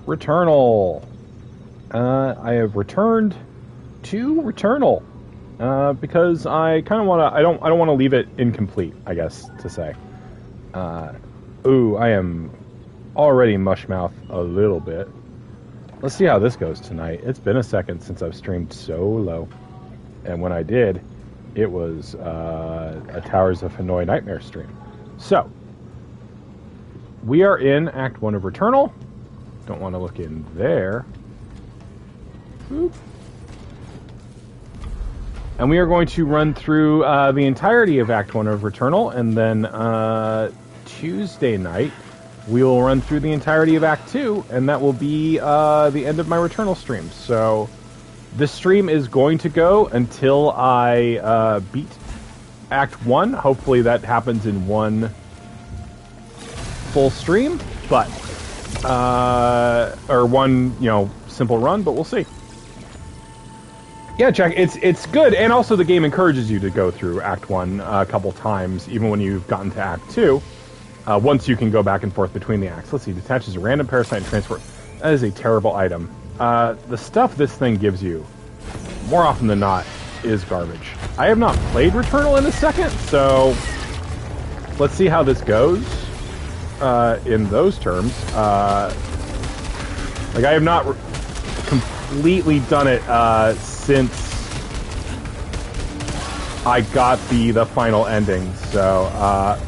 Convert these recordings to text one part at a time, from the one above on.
Returnal. I have returned to Returnal because I kind of want to. I don't want to leave it incomplete, I guess to say. Ooh, I am already mushmouth a little bit. Let's see how this goes tonight. It's been a second since I've streamed solo, and when I did, it was a Towers of Hanoi Nightmare stream. So we are in Act 1 of Returnal. Don't want to look in there. Boop. And we are going to run through the entirety of Act 1 of Returnal, and then Tuesday night we will run through the entirety of Act 2, and that will be the end of my Returnal stream. So this stream is going to go until I beat Act 1. Hopefully that happens in one full stream, but or one, simple run, but we'll see. Yeah, Jack, it's good, and also the game encourages you to go through Act 1 a couple times, even when you've gotten to Act 2. Once you can go back and forth between the acts. Let's see, detaches a random parasite and transport. That is a terrible item. The stuff this thing gives you, more often than not, is garbage. I have not played Returnal in a second, so let's see how this goes in those terms. I have not completely done it since I got the final ending, so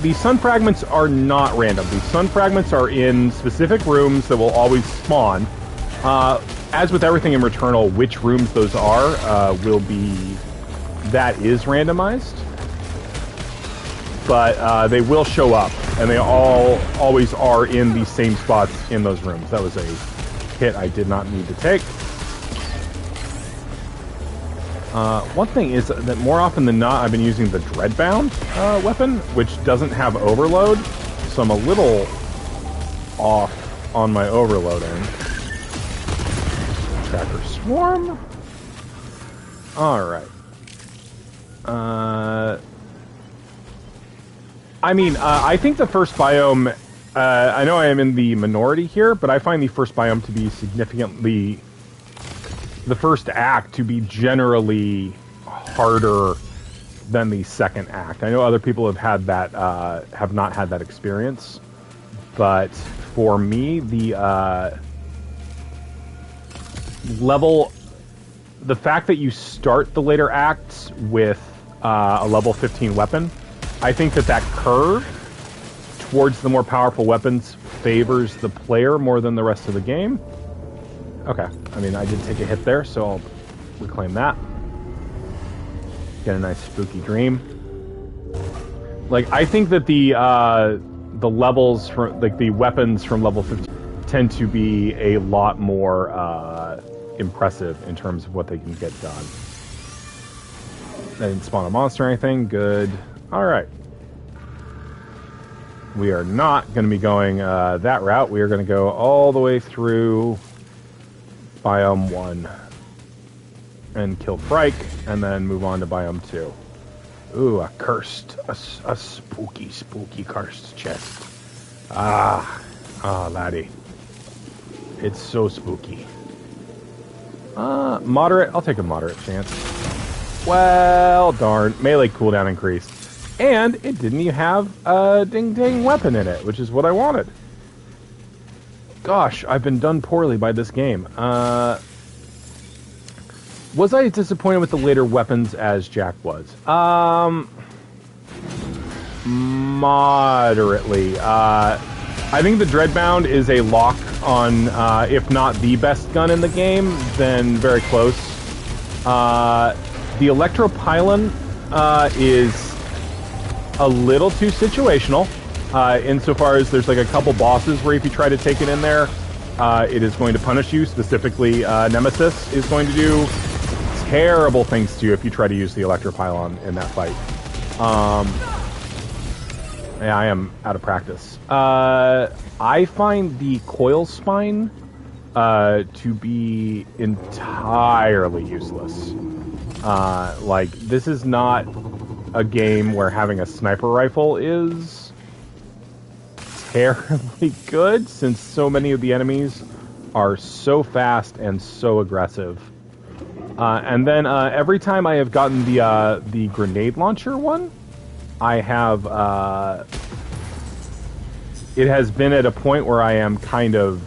the sun fragments are not random. The sun fragments are in specific rooms that will always spawn. As with everything in Returnal, which rooms those are that is randomized. But they will show up, and they always are in the same spots in those rooms. That was a hit I did not need to take. One thing is that more often than not, I've been using the Dreadbound weapon, which doesn't have overload, so I'm a little off on my overloading. Tracker Swarm. Alright. I think the first biome, I know I am in the minority here, but I find the first biome to be significantly... the first act to be generally harder than the second act. I know other people have had that, have not had that experience, but for me, the fact that you start the later acts with a level 15 weapon, I think that curve towards the more powerful weapons favors the player more than the rest of the game. Okay, I did take a hit there, so I'll reclaim that. Get a nice spooky dream. I think that the levels from the weapons from level 15 tend to be a lot more impressive in terms of what they can get done. They didn't spawn a monster or anything. Good. All right. We are not going to be going that route. We are going to go all the way through Biome 1 and kill Frike, and then move on to Biome 2. Ooh, a spooky cursed chest. Laddie. It's so spooky. Moderate. I'll take a moderate chance. Well, darn. Melee cooldown increased. And it didn't even have a ding-dang weapon in it, which is what I wanted. Gosh, I've been done poorly by this game. Was I disappointed with the later weapons as Jack was? Moderately. I think the Dreadbound is a lock on, if not the best gun in the game, then very close. The Electropylon is a little too situational. Insofar as there's a couple bosses where if you try to take it in there, it is going to punish you. Specifically, Nemesis is going to do terrible things to you if you try to use the Electropylon in that fight. Yeah, I am out of practice. I find the Coil Spine to be entirely useless. This is not a game where having a sniper rifle is terribly good since so many of the enemies are so fast and so aggressive. And then every time I have gotten the grenade launcher one, I have it has been at a point where I am kind of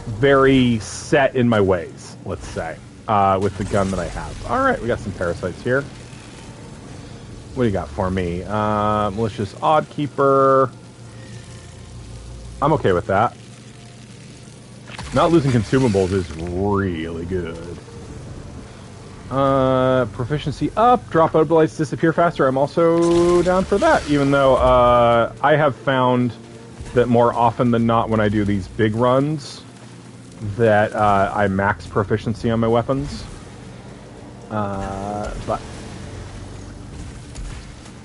very set in my ways, let's say, with the gun that I have. All right, we got some parasites here. What do you got for me? Malicious Odd Keeper. I'm okay with that. Not losing consumables is really good. Proficiency up. Drop out lights disappear faster. I'm also down for that, even though I have found that more often than not when I do these big runs that I max proficiency on my weapons. But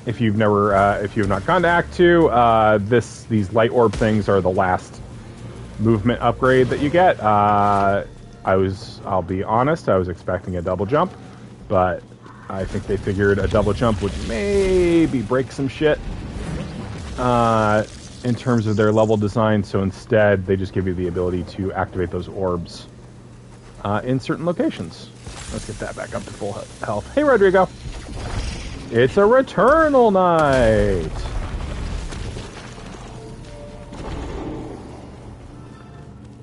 if you've never, if you have not gone to Act 2, these light orb things are the last movement upgrade that you get. I'll be honest, I was expecting a double jump, but I think they figured a double jump would maybe break some shit in terms of their level design, so instead they just give you the ability to activate those orbs in certain locations. Let's get that back up to full health. Hey, Rodrigo! It's a Returnal night!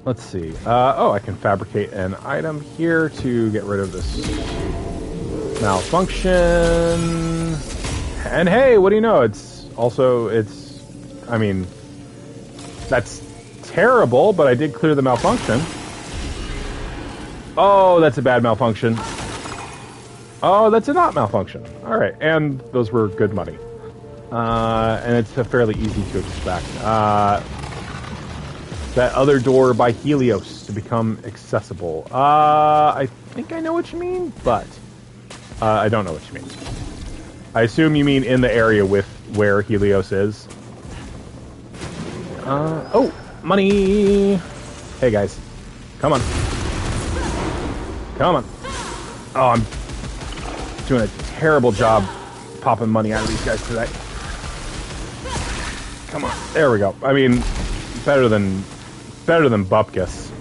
Let's see. Oh, I can fabricate an item here to get rid of this malfunction. And hey, what do you know? I mean, that's terrible, but I did clear the malfunction. Oh, that's a bad malfunction. Oh, that's a not malfunction. Alright, and those were good money. And it's fairly easy to expect. That other door by Helios to become accessible. I think I know what you mean, but I don't know what you mean. I assume you mean in the area with where Helios is. Oh, money! Hey guys, come on. Come on. Oh, I'm doing a terrible job popping money out of these guys today. Come on, there we go. I mean, better than Bupkis,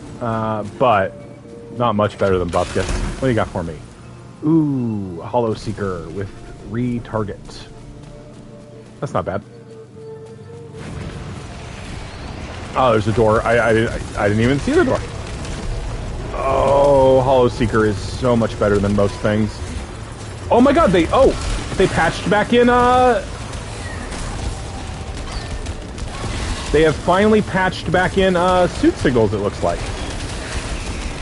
but not much better than Bupkis. What do you got for me? Ooh, a Hollow Seeker with retarget. That's not bad. Oh, there's a door. I didn't even see the door. Oh, Hollow Seeker is so much better than most things. Oh my god, they patched back in, they have finally patched back in, suit signals, it looks like.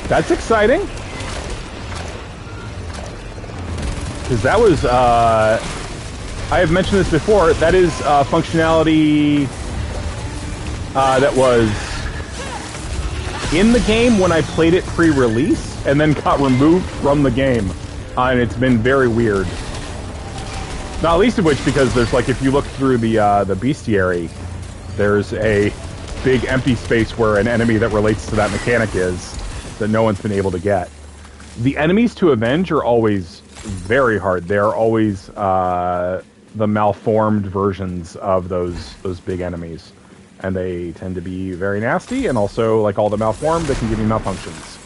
That's exciting. Because that was, I have mentioned this before, that is, functionality, that was in the game when I played it pre-release, and then got removed from the game. And it's been very weird. Not least of which because there's, like, if you look through the bestiary, there's a big empty space where an enemy that relates to that mechanic is, that no one's been able to get. The enemies to avenge are always very hard. They're always the malformed versions of those big enemies. And they tend to be very nasty, and also, like all the malformed, they can give you malfunctions.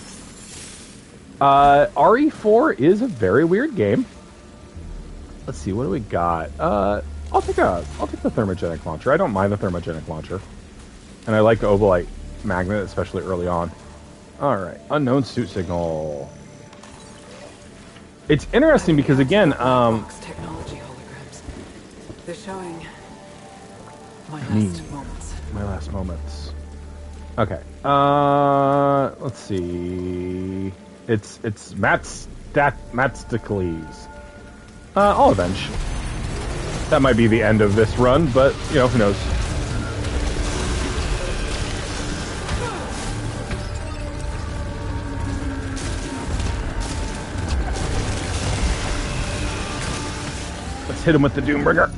RE4 is a very weird game. Let's see, what do we got? I'll take the thermogenic launcher. I don't mind the thermogenic launcher. And I like the Ovolite magnet, especially early on. Alright, unknown suit signal. It's interesting because, again, technology holograms. They're showing my last moments. My last moments. Okay. Let's see. It's Matstacles. I'll avenge. That might be the end of this run, but, you know, who knows. Let's hit him with the Doombringer.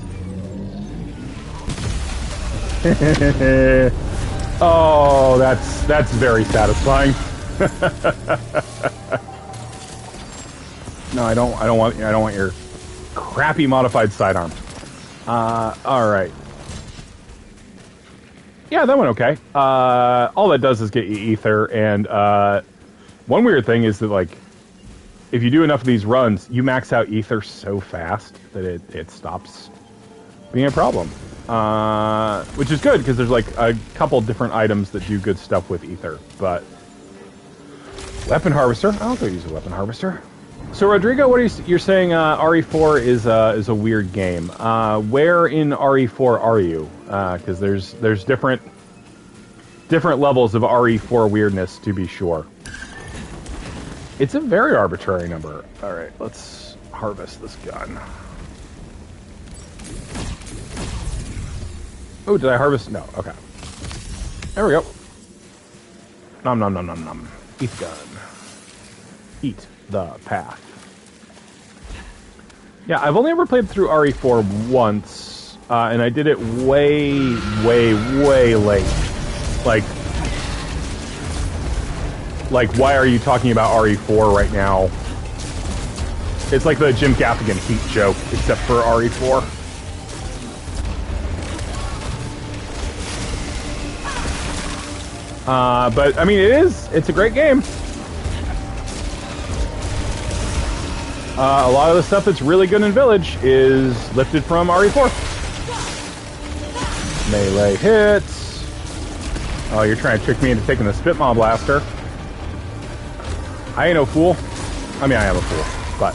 Oh, that's very satisfying. No, I don't want your crappy modified sidearm. All right. Yeah, that went okay. All that does is get you ether, and one weird thing is that, like, if you do enough of these runs, you max out ether so fast that it stops being a problem. Which is good, because there's, like, a couple different items that do good stuff with ether, but... Weapon Harvester? I'll go use a Weapon Harvester. So, Rodrigo, what are you're saying RE4 is a weird game. Where in RE4 are you? Because there's different levels of RE4 weirdness, to be sure. It's a very arbitrary number. All right, let's harvest this gun. Oh, did I harvest? No. Okay. There we go. Nom nom nom nom nom. Eat the gun. Eat the path. Yeah, I've only ever played through RE4 once, and I did it way late. Like, why are you talking about RE4 right now? It's like the Jim Gaffigan Heat joke, except for RE4. But, I mean, it's a great game. A lot of the stuff that's really good in Village is lifted from RE4. Melee hits. Oh, you're trying to trick me into taking the Spitmaw Blaster. I ain't no fool. I mean, I am a fool, but...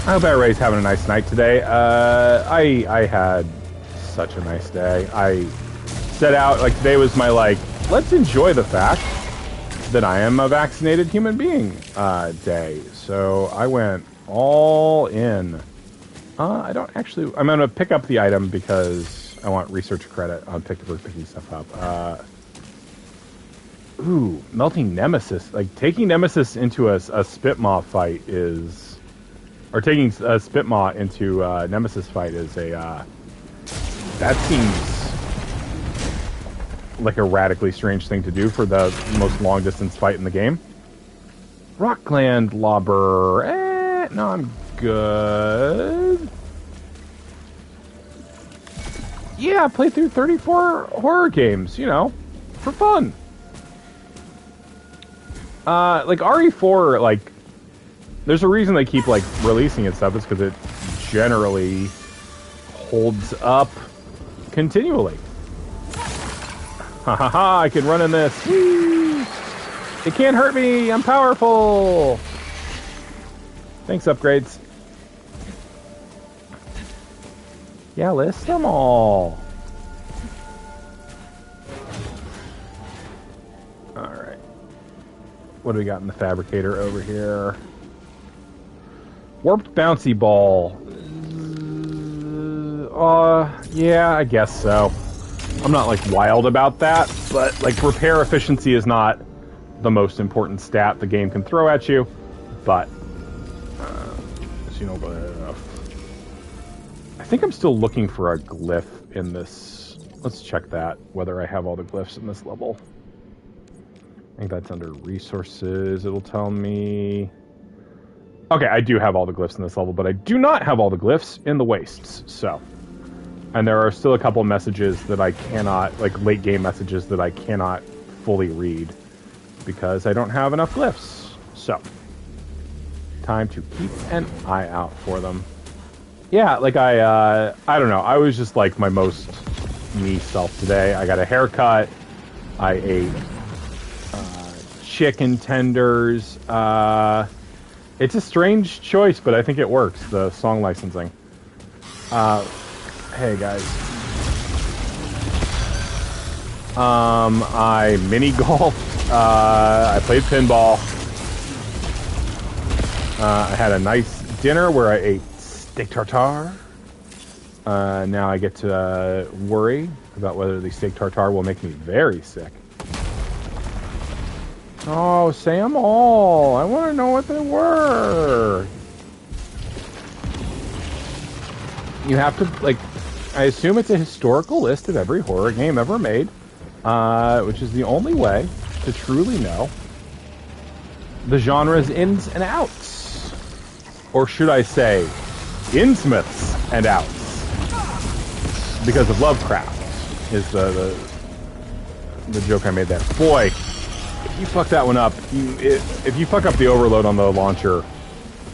I hope everybody's having a nice night today. I had such a nice day. I set out, like, today was my, like, let's enjoy the fact that I am a vaccinated human being day. So I went all in. I don't actually... I'm going to pick up the item because I want research credit on picking stuff up. Ooh, Melting Nemesis. Like, taking Nemesis into a Spitmaw fight is... Or taking a Spitmaw into a Nemesis fight is a... that seems like a radically strange thing to do for the most long-distance fight in the game. Rockland Lobber. No, I'm good. Yeah, I played through 34 horror games, you know, for fun. Like, RE4, like, there's a reason they keep, like, releasing and stuff. It's because it generally holds up continually. Ha ha ha, I can run in this. Whee! It can't hurt me, I'm powerful. Thanks, upgrades. Yeah, list them all. Alright. What do we got in the fabricator over here? Warped bouncy ball. Yeah, I guess so. I'm not, like, wild about that, but, like, repair efficiency is not the most important stat the game can throw at you, but, you know, I think I'm still looking for a glyph in this. Let's check that, whether I have all the glyphs in this level. I think that's under resources. It'll tell me... Okay, I do have all the glyphs in this level, but I do not have all the glyphs in the wastes, so... And there are still a couple of messages that I cannot, like, late game messages that I cannot fully read because I don't have enough glyphs. So, time to keep an eye out for them. Yeah, like, I don't know. I was just, like, my most me self today. I got a haircut. I ate chicken tenders. It's a strange choice, but I think it works, the song licensing. Hey guys. I mini golfed. I played pinball. I had a nice dinner where I ate steak tartare. Now I get to worry about whether the steak tartare will make me very sick. Oh, say them all. I want to know what they were. You have to, like, I assume it's a historical list of every horror game ever made, which is the only way to truly know the genre's ins and outs. Or should I say, insmiths. and outs. Because of Lovecraft is the joke I made there. Boy, if you fuck that one up, if you fuck up the overload on the launcher,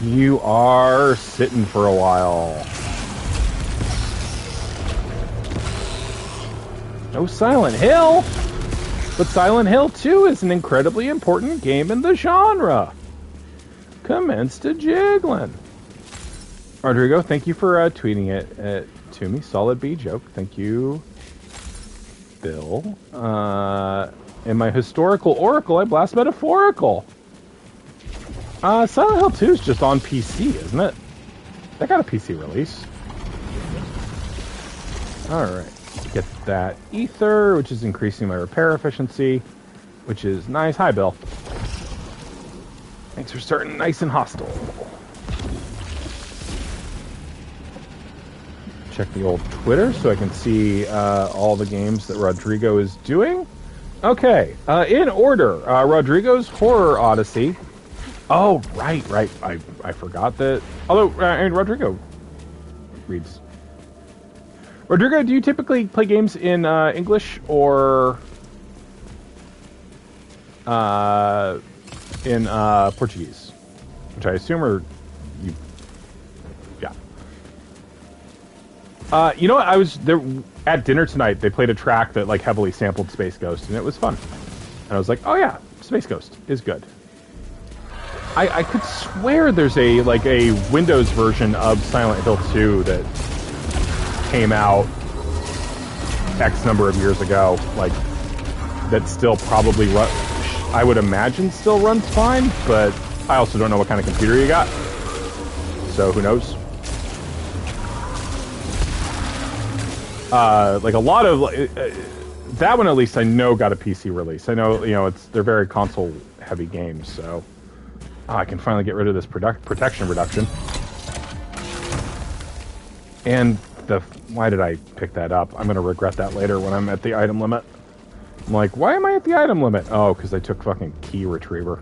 you are sitting for a while. No Silent Hill! But Silent Hill 2 is an incredibly important game in the genre. Commence to jiggling. Rodrigo, thank you for tweeting it to me. Solid B joke. Thank you, Bill. In my historical oracle, I blast metaphorical. Silent Hill 2 is just on PC, isn't it? That got a PC release. Alright. Get that ether, which is increasing my repair efficiency, which is nice. Hi, Bill. Thanks for starting nice and hostile. Check the old Twitter so I can see all the games that Rodrigo is doing. Okay, in order, Rodrigo's Horror Odyssey. Oh, right. I forgot that. Although, Rodrigo reads. Rodrigo, do you typically play games in English or in Portuguese? Which I assume are you. Yeah. You know what? I was there at dinner tonight. They played a track that like heavily sampled Space Ghost, and it was fun. And I was like, oh yeah, Space Ghost is good. I could swear there's a Windows version of Silent Hill 2 that came out X number of years ago, like that still probably I would imagine still runs fine, but I also don't know what kind of computer you got, so who knows. Like a lot of that one at least I know got a PC release. I know they're very console heavy games, so I can finally get rid of this protection reduction. And why did I pick that up? I'm going to regret that later when I'm at the item limit. I'm like, why am I at the item limit? Oh, because I took fucking key retriever.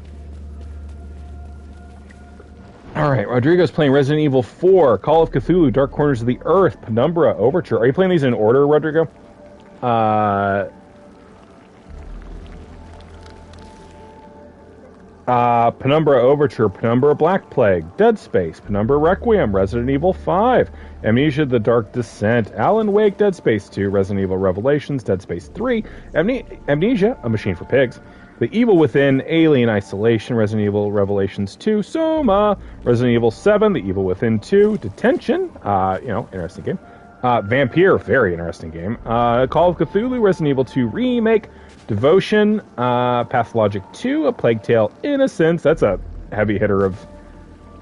Alright, Rodrigo's playing Resident Evil 4, Call of Cthulhu, Dark Corners of the Earth, Penumbra, Overture. Are you playing these in order, Rodrigo? Penumbra Overture, Penumbra Black Plague, Dead Space, Penumbra Requiem, Resident Evil 5, Amnesia The Dark Descent, Alan Wake, Dead Space 2, Resident Evil Revelations, Dead Space 3, Amnesia, A Machine for Pigs, The Evil Within, Alien Isolation, Resident Evil Revelations 2, Soma, Resident Evil 7, The Evil Within 2, Detention, interesting game, Vampire, very interesting game, Call of Cthulhu, Resident Evil 2 Remake, Devotion, Pathologic 2, A Plague Tale Innocence, that's a heavy hitter of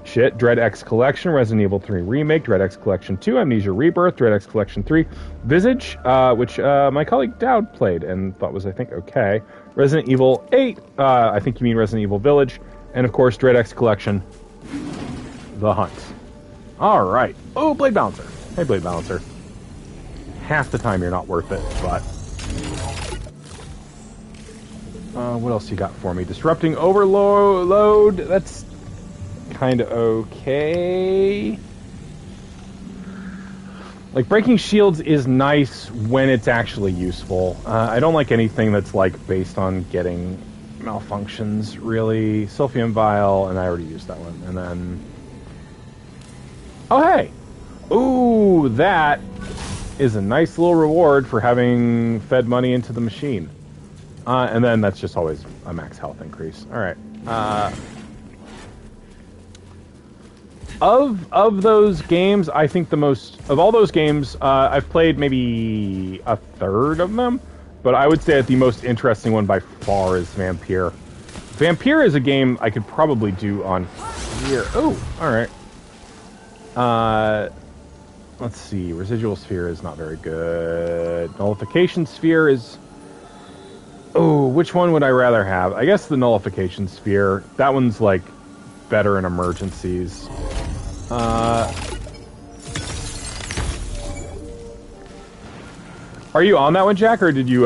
shit, Dread X Collection, Resident Evil 3 Remake, Dread X Collection 2, Amnesia Rebirth, Dread X Collection 3, Visage, which my colleague Dowd played and thought was, I think, okay, Resident Evil 8, I think you mean Resident Evil Village, and of course Dread X Collection, The Hunt. Alright. Oh, Blade Balancer. Hey, Blade Balancer. Half the time you're not worth it, but... what else you got for me? Disrupting Overload. That's kind of okay. Like, breaking shields is nice when it's actually useful. I don't like anything that's, like, based on getting malfunctions, really. Sulfium Vial, and I already used that one. And then... oh, hey! Ooh, that is a nice little reward for having fed money into the machine. And then that's just always a max health increase. Alright. Of those games, I think the most... of all those games, I've played maybe a third of them. But I would say that the most interesting one by far is Vampire. Vampire is a game I could probably do on here. Oh, alright. Let's see. Residual Sphere is not very good. Nullification Sphere is... oh, which one would I rather have? I guess the Nullification Sphere. That one's, like, better in emergencies. Are you on that one, Jack, or did you,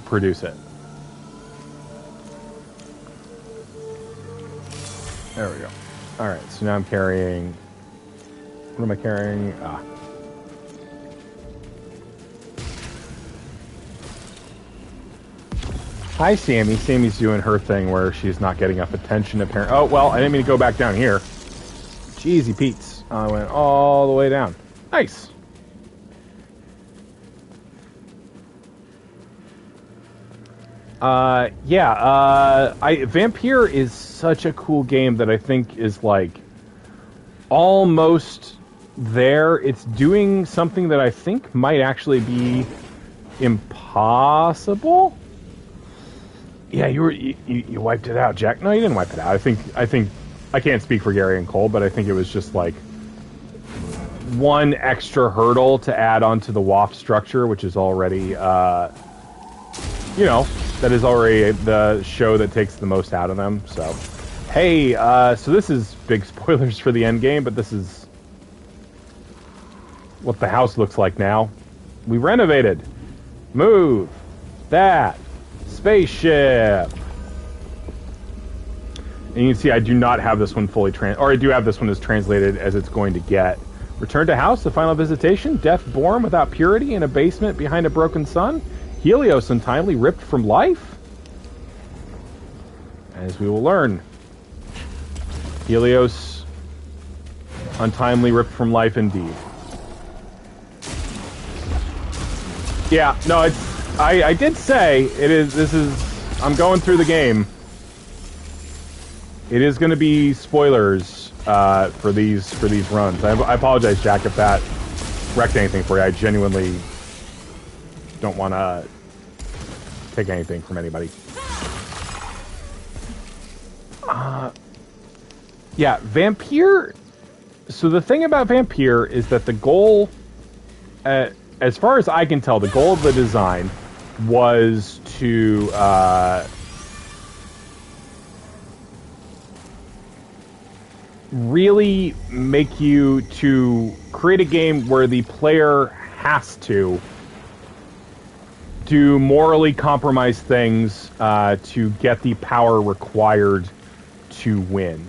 produce it? There we go. Alright, so now I'm carrying What am I carrying? Ah. Hi, Sammy. Sammy's doing her thing where she's not getting enough attention, apparently. Oh, well, I didn't mean to go back down here. Jeezy Pete's. I went all the way down. Nice. Vampire is such a cool game that I think is, like, almost there. It's doing something that I think might actually be impossible. Yeah, you wiped it out, Jack. No, you didn't wipe it out. I think I can't speak for Gary and Cole, but I think it was just like one extra hurdle to add onto the WAF structure, which is already that is already the show that takes the most out of them. So, hey, so this is big spoilers for the end game, but this is what the house looks like now. We renovated. Move that spaceship. And you can see I do not have this one fully or I do have this one as translated as it's going to get. Return to house, the final visitation, death born without purity in a basement behind a broken sun, Helios untimely ripped from life? As we will learn, Helios untimely ripped from life indeed. Yeah, no, I did say I'm going through the game. It is going to be spoilers for these runs. I apologize, Jack, if that wrecked anything for you. I genuinely don't want to take anything from anybody. Yeah, Vampire. So the thing about Vampire is that the goal, as far as I can tell, the goal of the design was to really make you to create a game where the player has to do morally compromised things to get the power required to win.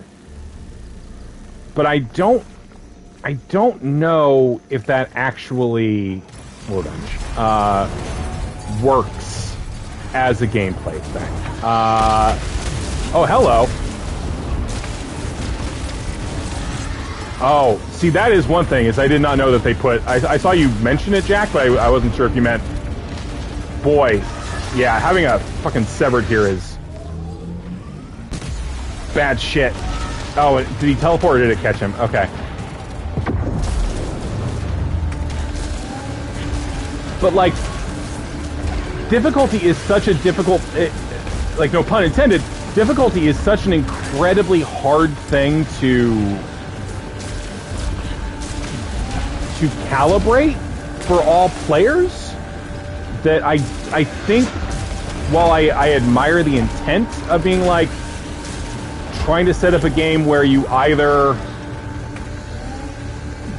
But I don't know if that actually works as a gameplay thing. Oh, hello. Oh, see, that is one thing, is I did not know that they put... I saw you mention it, Jack, but I wasn't sure if you meant... Boy, yeah, having a fucking severed here is... bad shit. Oh, did he teleport or did it catch him? Okay. But, like, difficulty is such a difficult... like, no pun intended, difficulty is such an incredibly hard thing to calibrate for all players that I think, while I admire the intent of being, like, trying to set up a game where you either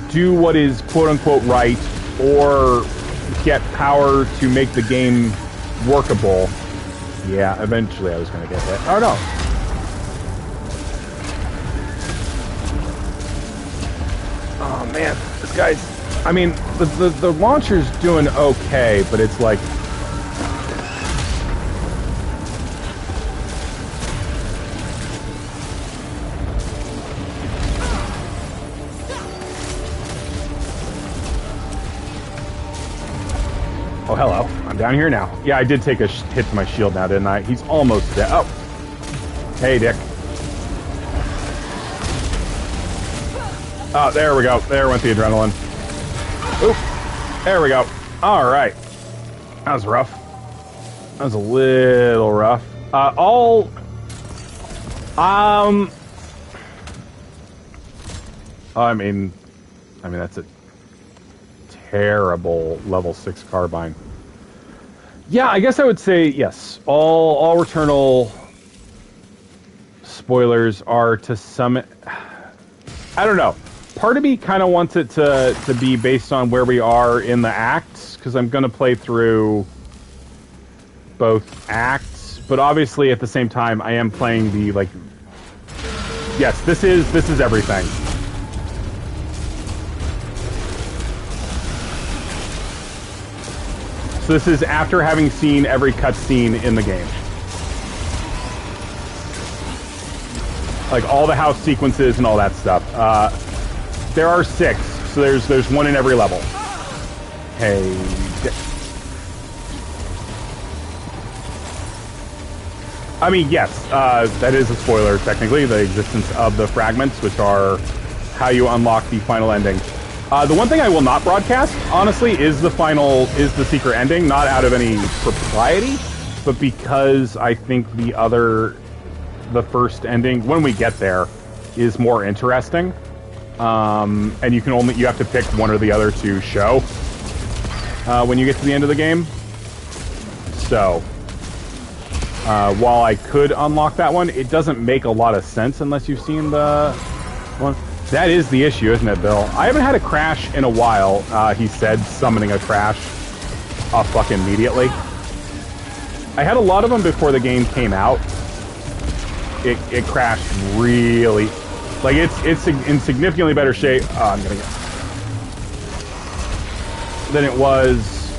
do what is quote-unquote right or get power to make the game workable. Yeah, eventually I was going to get hit. Oh, no. Oh, man. This guy's... I mean, the launcher's doing okay, but it's like... Oh, hello. I'm down here now. Yeah, I did take a hit to my shield now, didn't I? He's almost dead. Oh. Hey, Dick. Oh, there we go. There went the adrenaline. Oop. There we go. All right. That was rough. That was a little rough. I mean, that's a terrible level 6 carbine. Yeah, I guess I would say yes. All Returnal spoilers are to some... I don't know. Part of me kind of wants it to be based on where we are in the acts, because I'm going to play through both acts, but obviously at the same time I am playing the, like... Yes, this is everything. So this is after having seen every cutscene in the game. Like all the house sequences and all that stuff. There are 6, so there's 1 in every level. Hey. I mean, yes, that is a spoiler, technically, the existence of the fragments, which are how you unlock the final ending. The one thing I will not broadcast, honestly, is the secret ending, not out of any propriety, but because I think the first ending, when we get there, is more interesting. And you have to pick one or the other to show when you get to the end of the game. So, while I could unlock that one, it doesn't make a lot of sense unless you've seen the one. That is the issue, isn't it, Bill? I haven't had a crash in a while. He said, summoning a crash fucking immediately. I had a lot of them before the game came out. It crashed really... Like, it's in significantly better shape... I'm gonna get... than it was...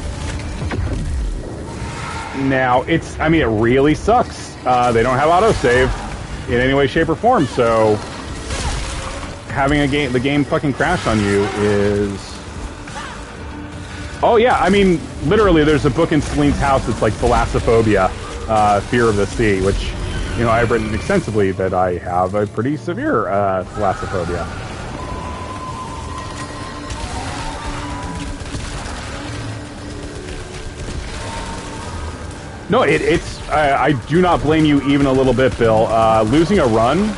Now, I mean, it really sucks. They don't have autosave in any way, shape, or form, so... Having the game fucking crash on you is... Oh yeah, I mean, literally there's a book in Celine's house that's like Thalassophobia, Fear of the Sea, which, you know, I've written extensively that I have a pretty severe thalassophobia. No, I do not blame you even a little bit, Bill. Losing a run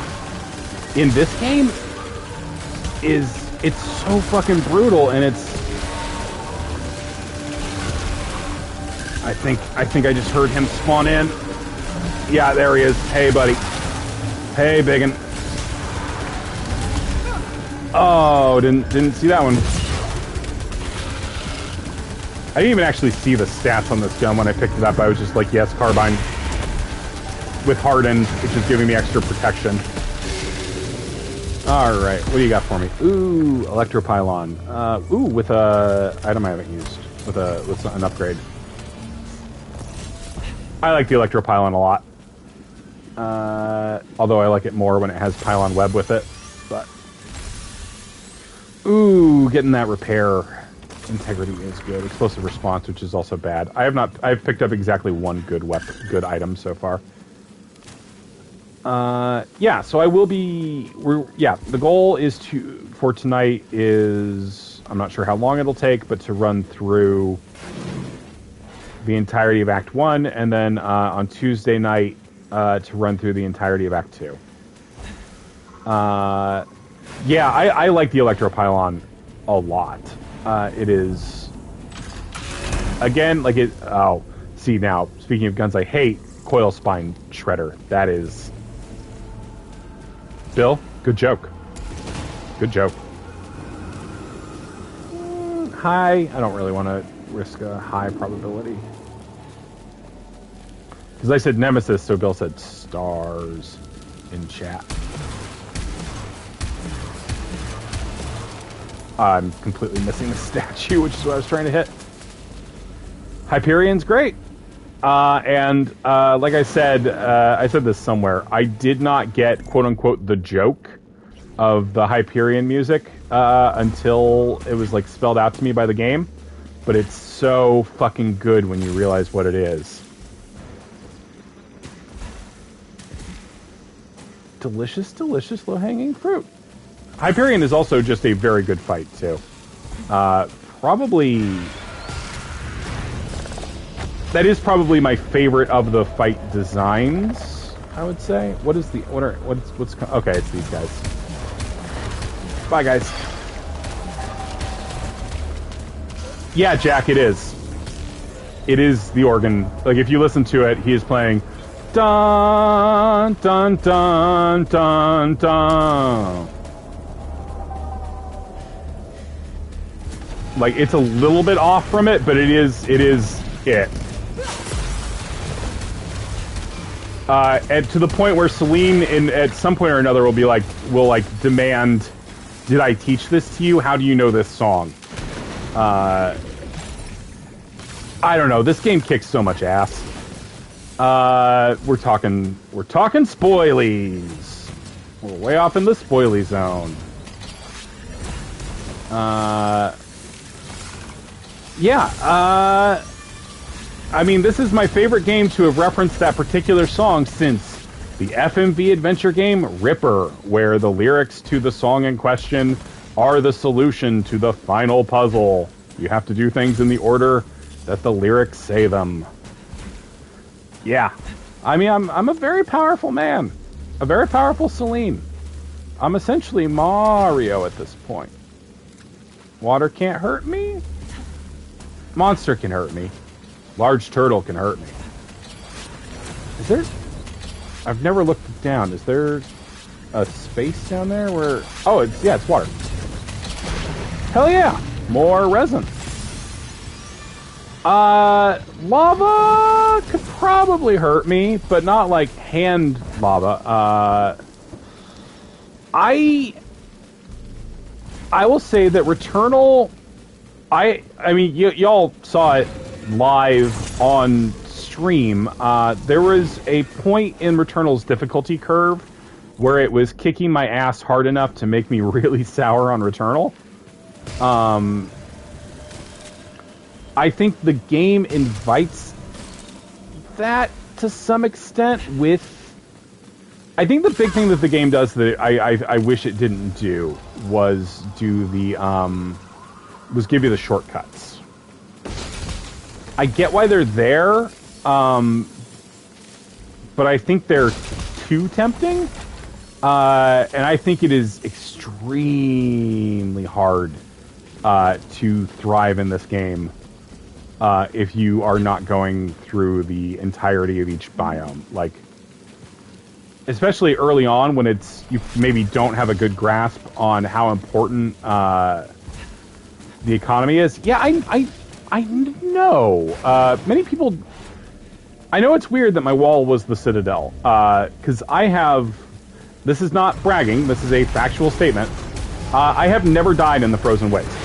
in this game it's so fucking brutal, and I think I just heard him spawn in. Yeah, there he is. Hey, buddy. Hey, biggin. Oh, didn't see that one. I didn't even actually see the stats on this gun when I picked it up. I was just like, yes, carbine with hardened, which is giving me extra protection. Alright, what do you got for me? Ooh, electropylon. Ooh, with a item I haven't used. With an upgrade. I like the electropylon a lot. Although I like it more when it has pylon web with it. But ooh, getting that repair integrity is good. Explosive response, which is also bad. I've picked up exactly one good item so far. Yeah, so I will be... the goal is for tonight is... I'm not sure how long it'll take, but to run through the entirety of Act 1, and then on Tuesday night to run through the entirety of Act 2. Yeah, I like the electropylon a lot. It is... Again, like it... Oh, see now, speaking of guns I hate, coil spine shredder. That is... Bill, good joke. Good joke. High. I don't really want to risk a high probability. Because I said Nemesis, so Bill said stars in chat. I'm completely missing the statue, which is what I was trying to hit. Hyperion's great. And like I said this somewhere, I did not get, quote-unquote, the joke of the Hyperion music until it was, like, spelled out to me by the game. But it's so fucking good when you realize what it is. Delicious, delicious low-hanging fruit. Hyperion is also just a very good fight, too. Probably... That is probably my favorite of the fight designs, I would say. What's okay, it's these guys. Bye, guys. Yeah, Jack, it is. It is the organ. Like, if you listen to it, he is playing dun dun dun dun dun. Like, it's a little bit off from it, but it is it. And to the point where Celine, at some point or another, will demand, "Did I teach this to you? How do you know this song?" I don't know. This game kicks so much ass. We're talking spoilies. We're way off in the spoily zone. Yeah. I mean, this is my favorite game to have referenced that particular song since the FMV adventure game Ripper, where the lyrics to the song in question are the solution to the final puzzle. You have to do things in the order that the lyrics say them. Yeah. I mean, I'm a very powerful man. A very powerful Celine. I'm essentially Mario at this point. Water can't hurt me. Monster can hurt me. Large turtle can hurt me. Is there... I've never looked down. Is there a space down there where... Oh, it's water. Hell yeah! More resin. Lava could probably hurt me, but not like hand lava. I will say that Returnal... I mean, y'all saw it live on stream. There was a point in Returnal's difficulty curve where it was kicking my ass hard enough to make me really sour on Returnal. I think the game invites that to some extent with... I think the big thing that the game does that I wish it didn't do was do the... was give you the shortcuts. I get why they're there, but I think they're too tempting. And I think it is extremely hard to thrive in this game if you are not going through the entirety of each biome. Like, especially early on when you maybe don't have a good grasp on how important the economy is. Yeah, I know. Many people... I know it's weird that my wall was the Citadel, because I have... This is not bragging, this is a factual statement. I have never died in the Frozen Wastes.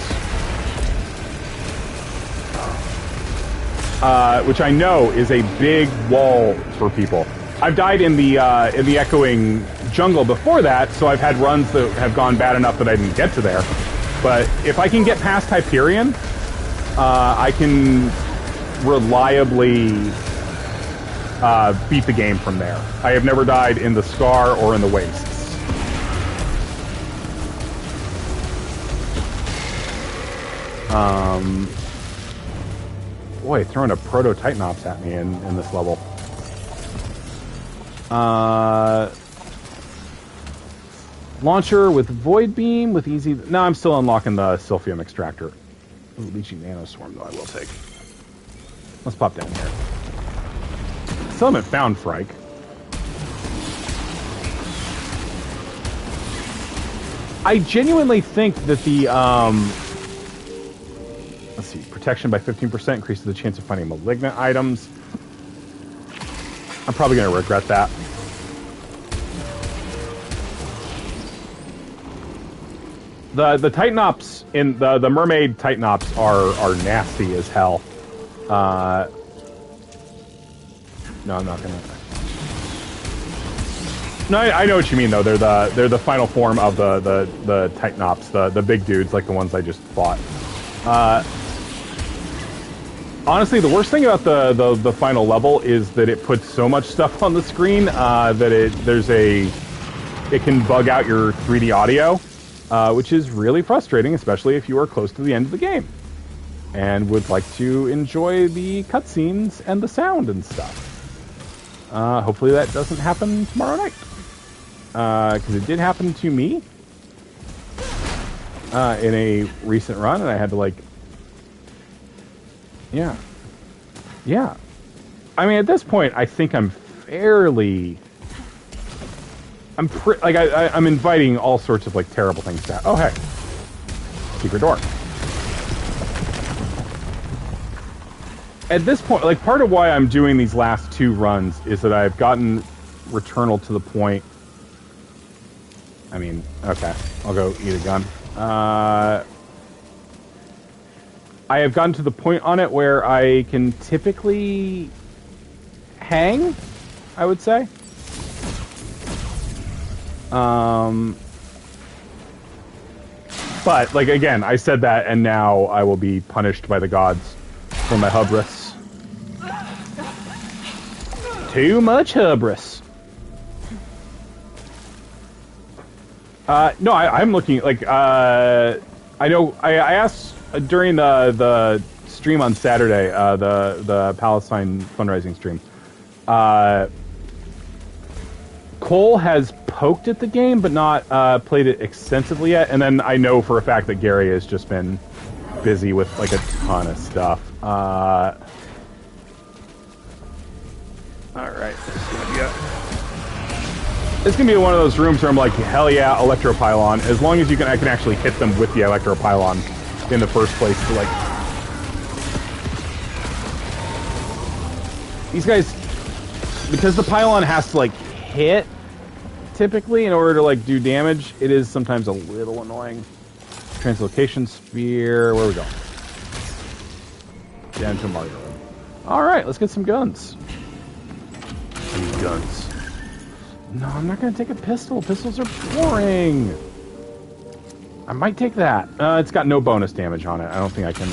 Which I know is a big wall for people. I've died in the Echoing Jungle before that, so I've had runs that have gone bad enough that I didn't get to there. But if I can get past Hyperion, I can reliably beat the game from there. I have never died in the Scar or in the Wastes. Boy, throwing a Proto-Titanops at me in this level. Launcher with Void Beam with easy... No, I'm still unlocking the Silphium Extractor. Ooh, Leeching Nanoswarm, though, I will take. Let's pop down here. Still haven't found Frike. I genuinely think that the... let's see. Protection by 15% increases the chance of finding malignant items. I'm probably going to regret that. The Titanops in the mermaid Titanops are nasty as hell. No, I'm not gonna. No, I know what you mean though. They're the final form of the Titanops, the big dudes like the ones I just fought. Honestly, the worst thing about the final level is that it puts so much stuff on the screen that it can bug out your 3D audio. Which is really frustrating, especially if you are close to the end of the game and would like to enjoy the cutscenes and the sound and stuff. Hopefully that doesn't happen tomorrow night, because it did happen to me in a recent run, and I had to yeah. I mean, at this point, I think I'm fairly... I'm inviting all sorts of terrible things to happen. Oh hey, secret door. At this point, part of why I'm doing these last two runs is that I've gotten Returnal to the point. I mean, okay, I'll go eat a gun. I have gotten to the point on it where I can typically hang, I would say. But, like, again, I said that, and now I will be punished by the gods for my hubris. Too much hubris. No, I'm looking, like, I know, I asked during the stream on Saturday, the Palestine fundraising stream, Cole has poked at the game, but not played it extensively yet. And then I know for a fact that Gary has just been busy with like a ton of stuff. All right, it's gonna be one of those rooms where I'm like, hell yeah, Electropylon. As long as I can actually hit them with the Electropylon in the first place. To like, these guys, because the pylon has to like hit typically in order to like do damage, it is sometimes a little annoying. Translocation sphere, where are we going? Down to Mario. Alright, let's get some guns. I need guns. No, I'm not gonna take a pistol. Pistols are boring. I might take that. It's got no bonus damage on it. I don't think I can...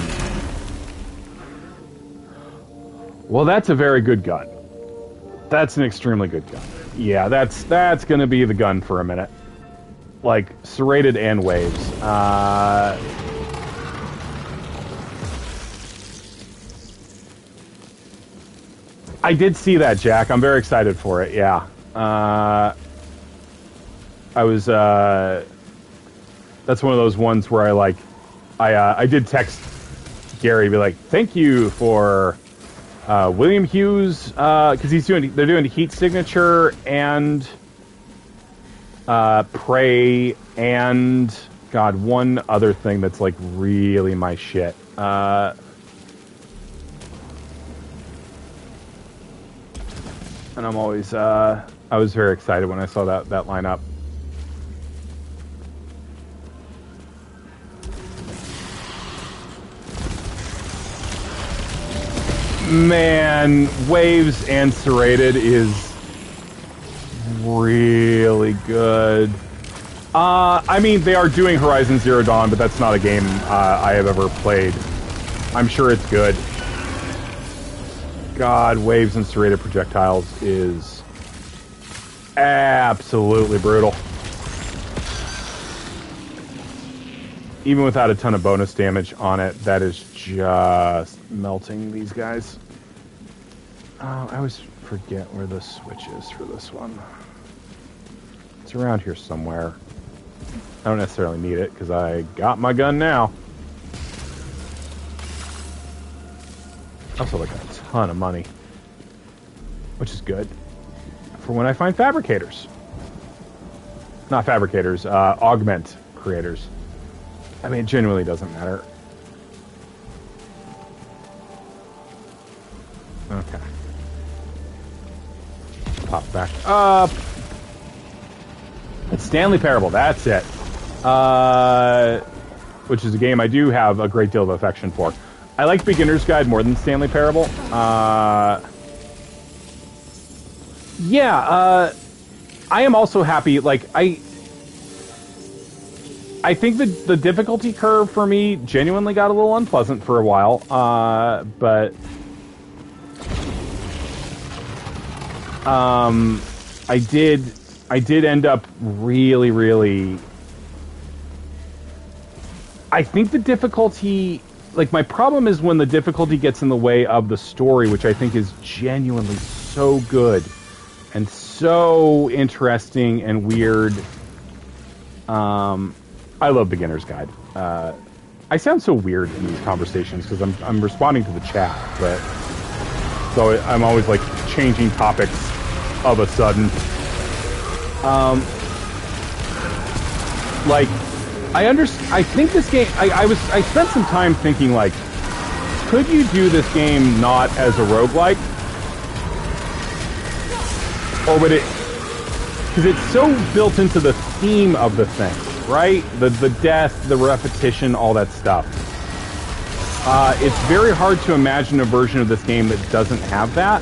Well, that's a very good gun. That's an extremely good gun. Yeah, that's gonna be the gun for a minute. Like, serrated and waves. I did see that, Jack. I'm very excited for it, yeah. I was, that's one of those ones where I did text Gary, be like, thank you for... William Hughes, because they're doing heat signature and prey and God, one other thing that's like really my shit. And I'm always I was very excited when I saw that lineup. Man, waves and serrated is really good. I mean, they are doing Horizon Zero Dawn, but that's not a game I have ever played. I'm sure it's good. God, waves and serrated projectiles is absolutely brutal. Even without a ton of bonus damage on it, that is just melting these guys. I always forget where the switch is for this one. It's around here somewhere. I don't necessarily need it, because I got my gun now. Also, like a ton of money. Which is good. For when I find fabricators. Not fabricators, augment creators. I mean, it genuinely doesn't matter. Okay. Pop back up. It's Stanley Parable, that's it. Which is a game I do have a great deal of affection for. I like Beginner's Guide more than Stanley Parable. Yeah, I am also happy, like, I think the difficulty curve for me genuinely got a little unpleasant for a while, but I did end up really. I think the difficulty, like, my problem is when the difficulty gets in the way of the story, which I think is genuinely so good and so interesting and weird. I love Beginner's Guide. I sound so weird in these conversations because I'm responding to the chat, but so I'm always like changing topics of a sudden. Like, I think this game. I spent some time thinking, like, could you do this game not as a roguelike, or would it? Because it's so built into the theme of the thing. Right? The death, the repetition, all that stuff. It's very hard to imagine a version of this game that doesn't have that.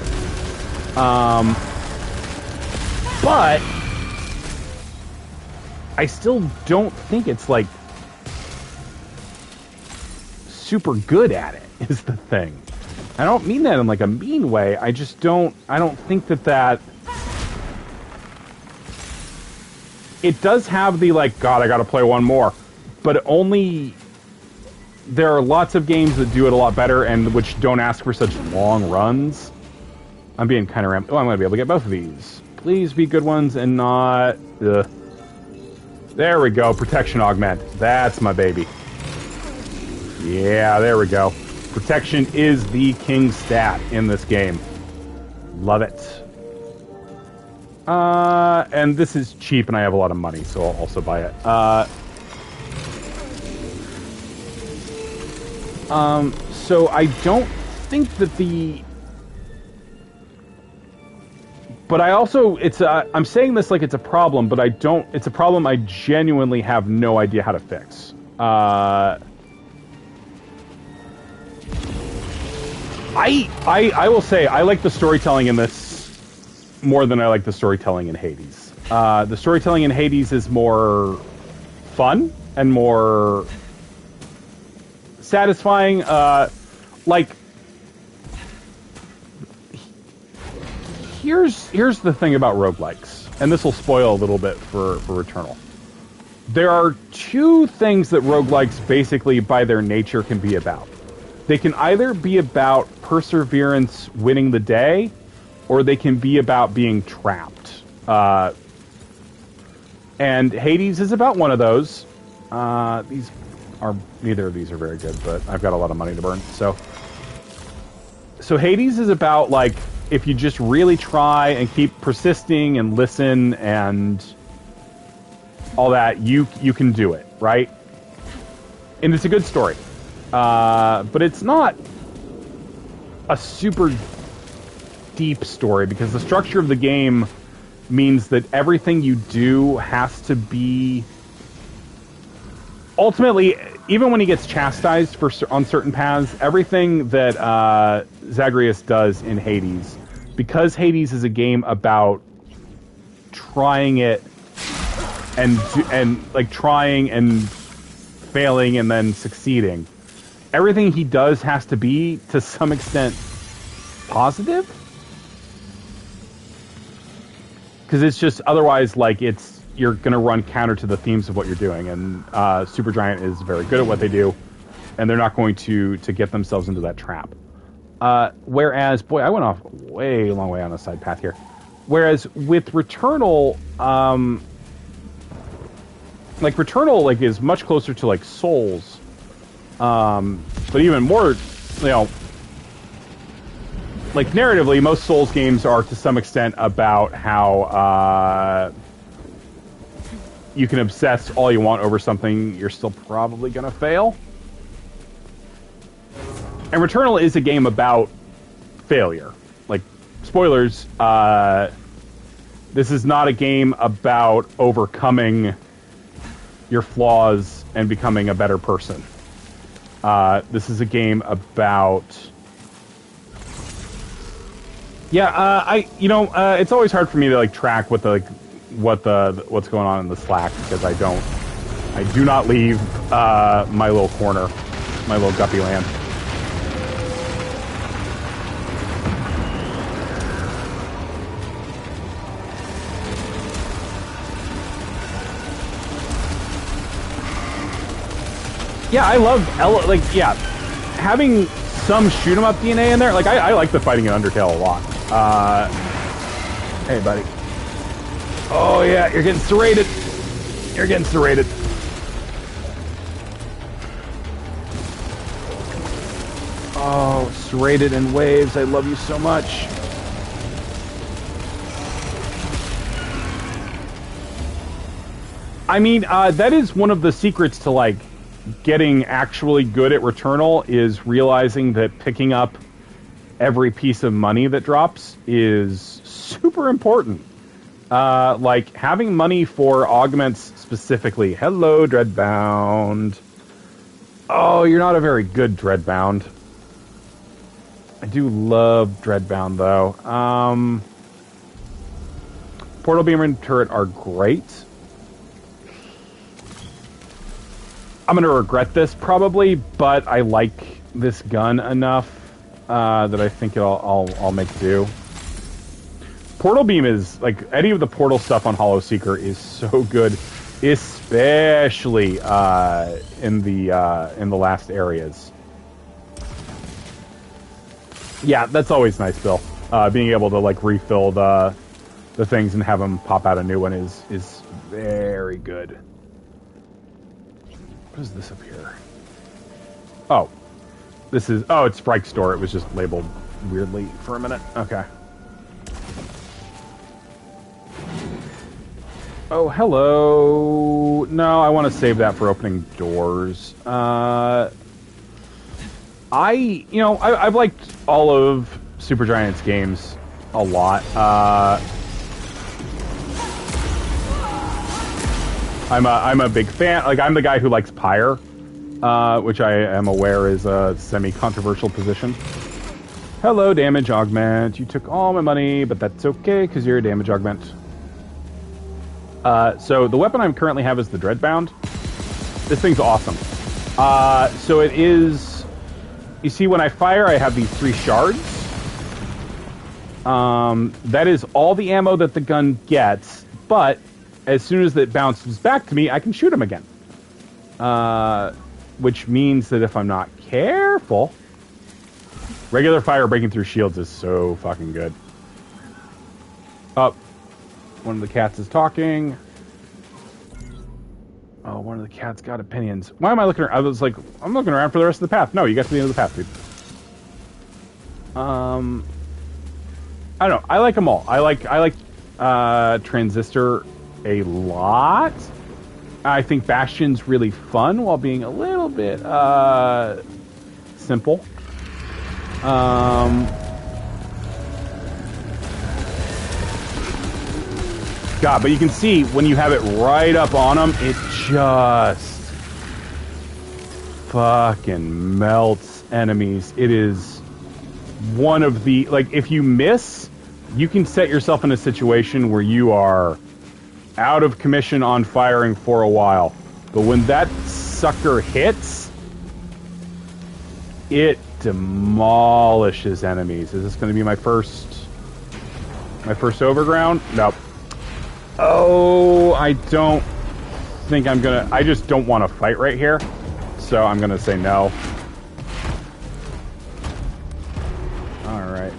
But I still don't think it's like super good at it, is the thing. I don't mean that in like a mean way. I don't think that it does have the like, God, I gotta play one more. But only there are lots of games that do it a lot better and which don't ask for such long runs. I'm being kind of I'm gonna be able to get both of these. Please be good ones and not... There we go, protection augment. That's my baby. Yeah, there we go. Protection is the king stat in this game. Love it. And this is cheap and I have a lot of money, so I'll also buy it. So I don't think that the... But I also, I'm saying this like it's a problem, but it's a problem I genuinely have no idea how to fix. I will say I like the storytelling in this more than I like the storytelling in Hades. The storytelling in Hades is more fun and more satisfying. Like, here's the thing about roguelikes, and this will spoil a little bit for Returnal. There are two things that roguelikes basically by their nature can be about. They can either be about perseverance winning the day, or they can be about being trapped. And Hades is about one of those. Neither of these are very good, but I've got a lot of money to burn. So Hades is about, like, if you just really try and keep persisting and listen and all that, you can do it, right? And it's a good story. But it's not a super deep story because the structure of the game means that everything you do has to be... Ultimately, even when he gets chastised on certain paths, everything that Zagreus does in Hades, because Hades is a game about trying it and like trying and failing and then succeeding, everything he does has to be, to some extent, positive. Because it's just, otherwise, like, you're going to run counter to the themes of what you're doing. And Supergiant is very good at what they do, and they're not going to get themselves into that trap. Whereas, boy, I went off a long way on a side path here. Whereas with Returnal, like, Returnal, like, is much closer to, like, Souls. But even more, you know, like, narratively, most Souls games are to some extent about how you can obsess all you want over something, you're still probably gonna fail. And Returnal is a game about failure. Like, spoilers, this is not a game about overcoming your flaws and becoming a better person. This is a game about... Yeah, it's always hard for me to, like, track what's going on in the Slack, because I do not leave my little corner, my little guppy land. Yeah, I love having some shoot 'em up DNA in there. Like, I like the fighting in Undertale a lot. Hey, buddy. Oh yeah, you're getting serrated. You're getting serrated. Oh, serrated in waves. I love you so much. I mean, that is one of the secrets to, like, getting actually good at Returnal, is realizing that picking up every piece of money that drops is super important. Like, having money for augments specifically. Hello, Dreadbound. Oh, you're not a very good Dreadbound. I do love Dreadbound, though. Portal Beam and Turret are great. I'm going to regret this, probably, but I like this gun enough that I think I'll make do. Portal Beam is, like, any of the Portal stuff on Hollow Seeker is so good, especially in the last areas. Yeah, that's always nice, Bill. Being able to, like, refill the things and have them pop out a new one is very good. What is this up here? Oh. This is... Oh, it's Sprite Store. It was just labeled weirdly for a minute. Okay. Oh, hello. No, I want to save that for opening doors. I've liked all of Supergiant's games a lot. I'm a big fan. Like, I'm the guy who likes Pyre, which I am aware is a semi-controversial position. Hello, Damage Augment. You took all my money, but that's okay, because you're a Damage Augment. So the weapon I currently have is the Dreadbound. This thing's awesome. So it is... You see, when I fire, I have these 3 shards. That is all the ammo that the gun gets, but as soon as it bounces back to me, I can shoot him again. Which means that if I'm not careful... Regular fire breaking through shields is so fucking good. Oh. One of the cats is talking. Oh, one of the cats got opinions. Why am I looking around? I was like, I'm looking around for the rest of the path. No, you got to the end of the path, dude. I don't know. I like them all. I like Transistor a lot. I think Bastion's really fun while being a little bit simple. God, but you can see when you have it right up on them, it just fucking melts enemies. It is one of the... Like, if you miss, you can set yourself in a situation where you are out of commission on firing for a while. But when that sucker hits, it demolishes enemies. Is this going to be my first overground? Nope. Oh, I don't think I'm gonna... I just don't want to fight right here. So I'm gonna say no. Alright.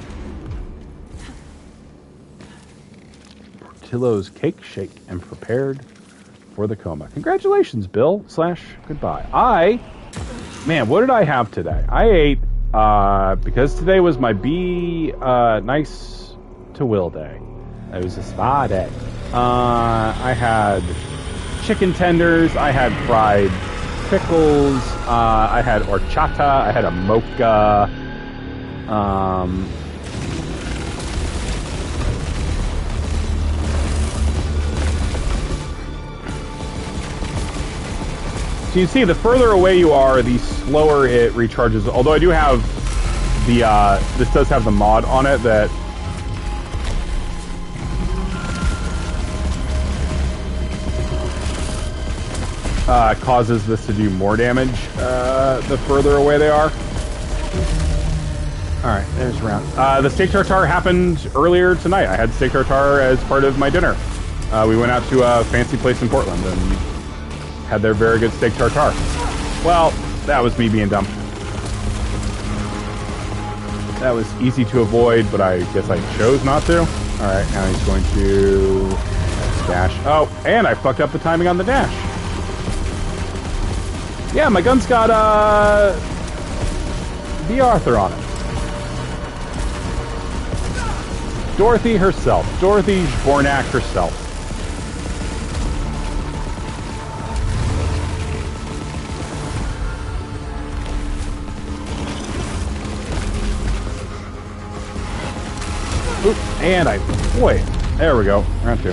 Portillo's Cake Shake and prepared for the coma. Congratulations, Bill / goodbye. Man, what did I have today? I ate, because today was my Be Nice to Will day. It was a spa day. I had chicken tenders, I had fried pickles, I had horchata, I had a mocha, so you see, the further away you are, the slower it recharges. Although I do have the, this does have the mod on it that causes this to do more damage the further away they are. Alright, there's round. The steak tartare happened earlier tonight. I had steak tartare as part of my dinner. We went out to a fancy place in Portland and had their very good steak tartare. Well, that was me being dumb. That was easy to avoid, but I guess I chose not to. Alright, now he's going to dash. Oh, and I fucked up the timing on the dash. Yeah, my gun's got, the Arthur on it. Dorothy herself. Dorothy Bornak herself. Oop, and boy, there we go. Round 2.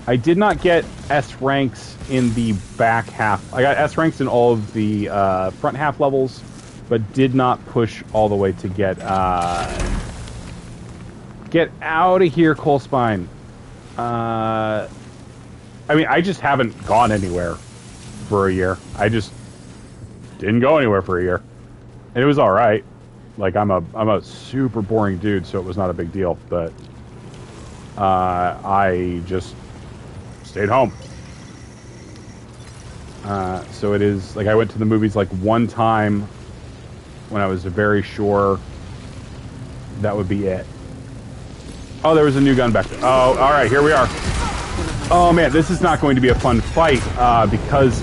I did not get S ranks in the back half. I got S ranks in all of the front half levels, but did not push all the way to get out of here, Coalspine. I mean, I just haven't gone anywhere for a year. I just didn't go anywhere for a year, and it was all right. Like I'm a super boring dude, so it was not a big deal. But I just stayed home. So it is like I went to the movies like one time when I was very sure that would be it. Oh, there was a new gun back there. Oh, all right, here we are. Oh man, this is not going to be a fun fight because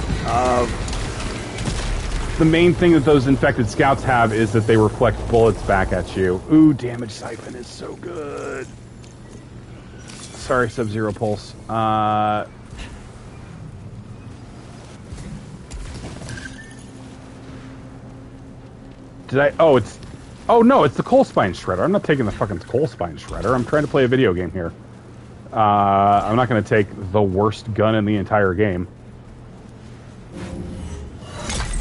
the main thing that those infected scouts have is that they reflect bullets back at you. Ooh, damage siphon is so good. Sorry, Sub-Zero Pulse. Did I? Oh, it's... Oh, no, it's the Coalspine Shredder. I'm not taking the fucking Coalspine Shredder. I'm trying to play a video game here. I'm not going to take the worst gun in the entire game.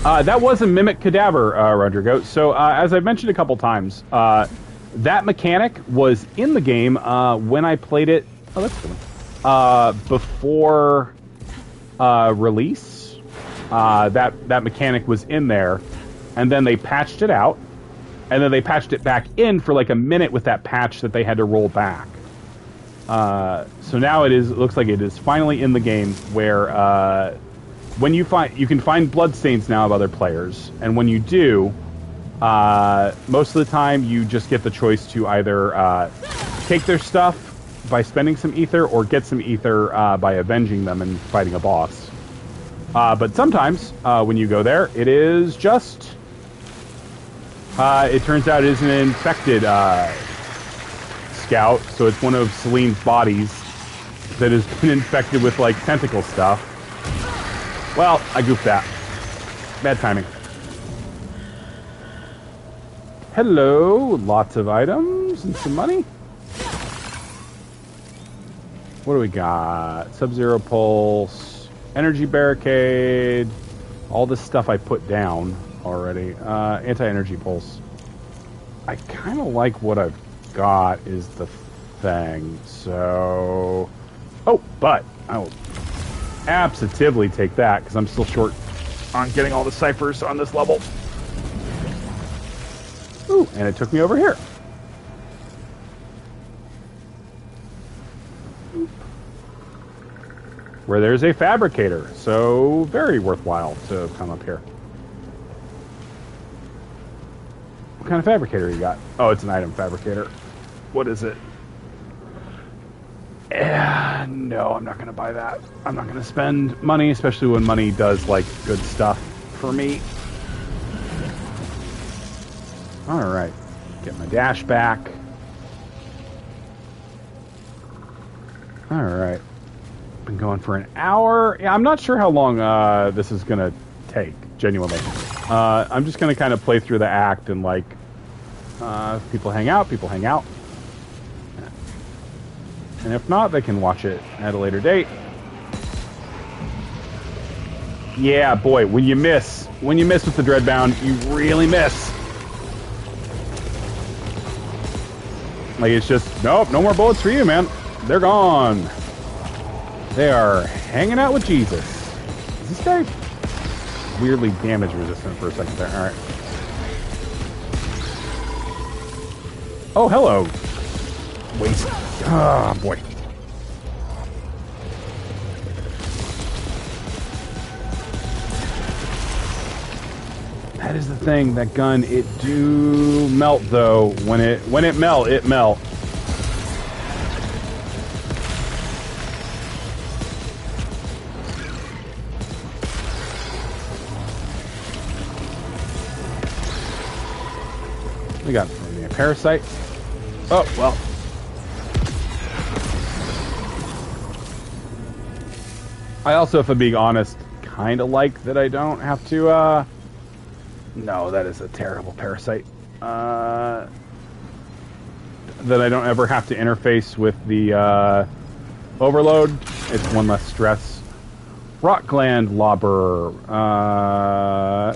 That was a Mimic Cadaver, Rodrigo. So, as I've mentioned a couple times, that mechanic was in the game when I played it... Oh, that's good. Before release. That mechanic was in there, and then they patched it out, and then they patched it back in for like a minute with that patch that they had to roll back. So now it looks like it is finally in the game where when you can find bloodstains now of other players, and when you do, most of the time you just get the choice to either take their stuff by spending some ether or get some ether by avenging them and fighting a boss. But sometimes when you go there, it is just... it turns out it is an infected scout, so it's one of Celine's bodies that has been infected with, like, tentacle stuff. Well, I goofed that. Bad timing. Hello, lots of items and some money. What do we got? Sub-Zero Pulse, Energy Barricade, all this stuff I put down already. Anti-Energy Pulse. I kind of like what I've got is the thing, so... Oh, but I will absolutely take that, because I'm still short on getting all the ciphers on this level. Ooh, and it took me over here. Where there's a fabricator, so very worthwhile to come up here. What kind of fabricator you got? Oh, it's an item fabricator. What is it? No, I'm not going to buy that. I'm not going to spend money, especially when money does, like, good stuff for me. Alright. Get my dash back. Alright. Been going for an hour. Yeah, I'm not sure how long this is going to take, genuinely. I'm just going to kind of play through the act and, like, people hang out, people hang out. And if not, they can watch it at a later date. Yeah, boy, when you miss with the Dreadbound, you really miss. Like, it's just, nope, no more bullets for you, man. They're gone. They are hanging out with Jesus. Is this guy weirdly damage resistant for a second there? Alright. Oh, hello. Waste. Oh, boy. That is the thing, that gun, it do melt though. When it melt, it melt. We got a parasite. Oh, well. I also, if I'm being honest, kind of like that I don't have to, no, that is a terrible parasite. That I don't ever have to interface with the Overload, it's one less stress. Rock Gland Lobber.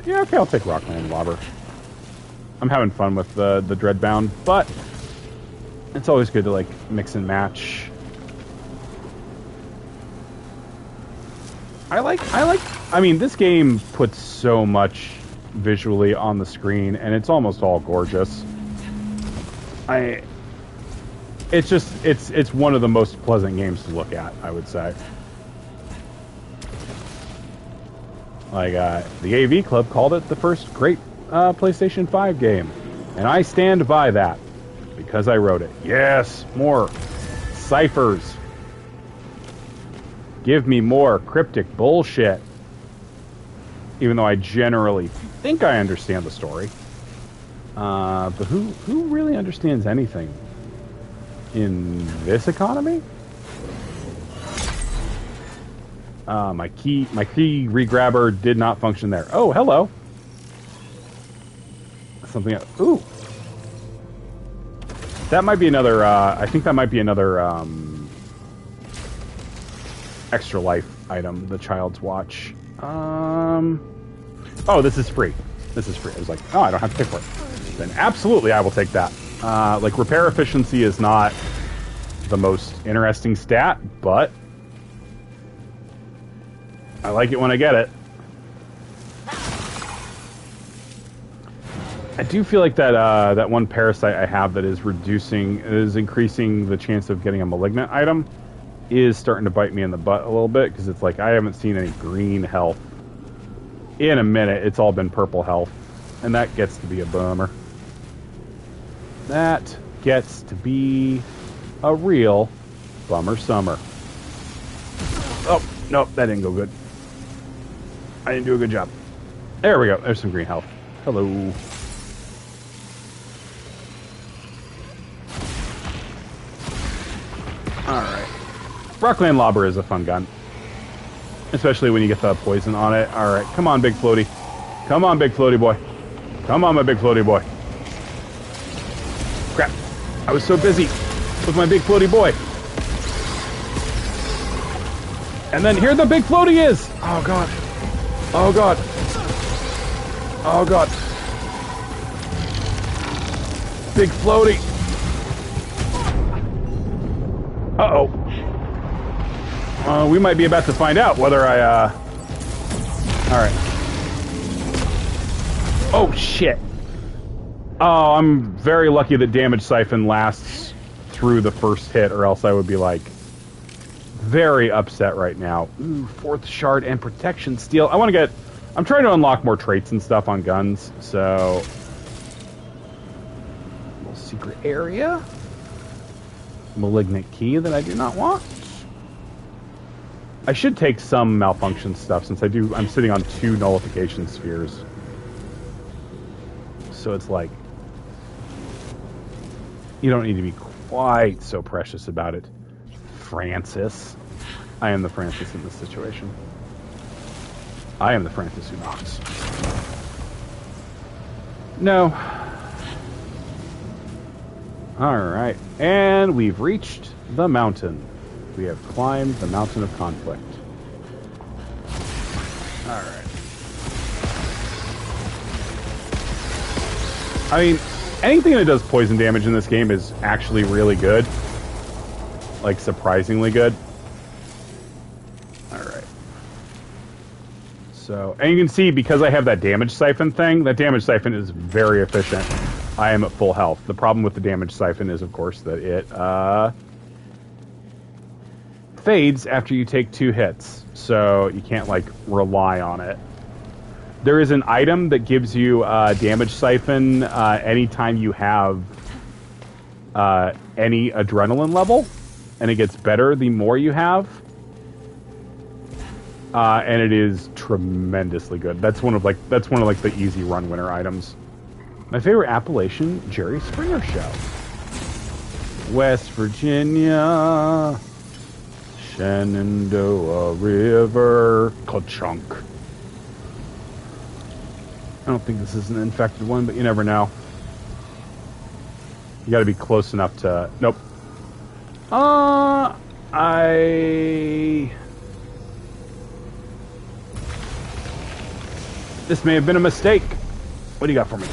Yeah, okay, I'll take Rock Gland Lobber. I'm having fun with the Dreadbound, but it's always good to, like, mix and match. I mean, this game puts so much visually on the screen, and it's almost all gorgeous. It's one of the most pleasant games to look at, I would say. Like, the AV Club called it the first great PlayStation 5 game. And I stand by that, because I wrote it. Yes, more ciphers. Give me more cryptic bullshit. Even though I generally think I understand the story. But who really understands anything in this economy? My key regrabber did not function there. Oh, hello. Something else. Ooh. That might be another, I think that might be another, extra life item, the Child's Watch. Oh, this is free. This is free. I was like, oh, I don't have to pay for it. Then absolutely I will take that. Like, repair efficiency is not the most interesting stat, but I like it when I get it. I do feel like that that one parasite I have that is increasing the chance of getting a malignant item is starting to bite me in the butt a little bit, because it's like I haven't seen any green health in a minute. It's all been purple health, and that gets to be a bummer. That gets to be a real bummer summer. Oh, nope, that didn't go good. I didn't do a good job. There we go. There's some green health. Hello. Alright. Rockland Lobber is a fun gun. Especially when you get the poison on it. Alright, come on, big floaty. Come on, big floaty boy. Come on, my big floaty boy. Crap. I was so busy with my big floaty boy. And then here the big floaty is! Oh, God. Oh, God. Oh, God. Big floaty. Uh-oh. We might be about to find out whether I, Alright. Oh, shit. Oh, I'm very lucky that Damage Siphon lasts through the first hit, or else I would be, like, very upset right now. Ooh, 4th Shard and Protection Steel. I'm trying to unlock more traits and stuff on guns, so... Little secret area. Malignant Key that I do not want. I should take some malfunction stuff, since I'm sitting on 2 nullification spheres. So it's like... You don't need to be quite so precious about it. Francis. I am the Francis in this situation. I am the Francis who knocks. No. Alright. And we've reached the mountain. We have climbed the mountain of conflict. Alright. I mean, anything that does poison damage in this game is actually really good. Like, surprisingly good. Alright. So, and you can see, because I have that damage siphon thing, that damage siphon is very efficient. I am at full health. The problem with the damage siphon is, of course, that it, fades after you take 2 hits. So, you can't, like, rely on it. There is an item that gives you damage siphon anytime you have any adrenaline level, and it gets better the more you have. And it is tremendously good. That's one of the easy run winner items. My favorite Appalachian, Jerry Springer Show. West Virginia, Shenandoah River, ka-chunk. I don't think this is an infected one, but you never know. You gotta be close enough to... Nope. This may have been a mistake. What do you got for me?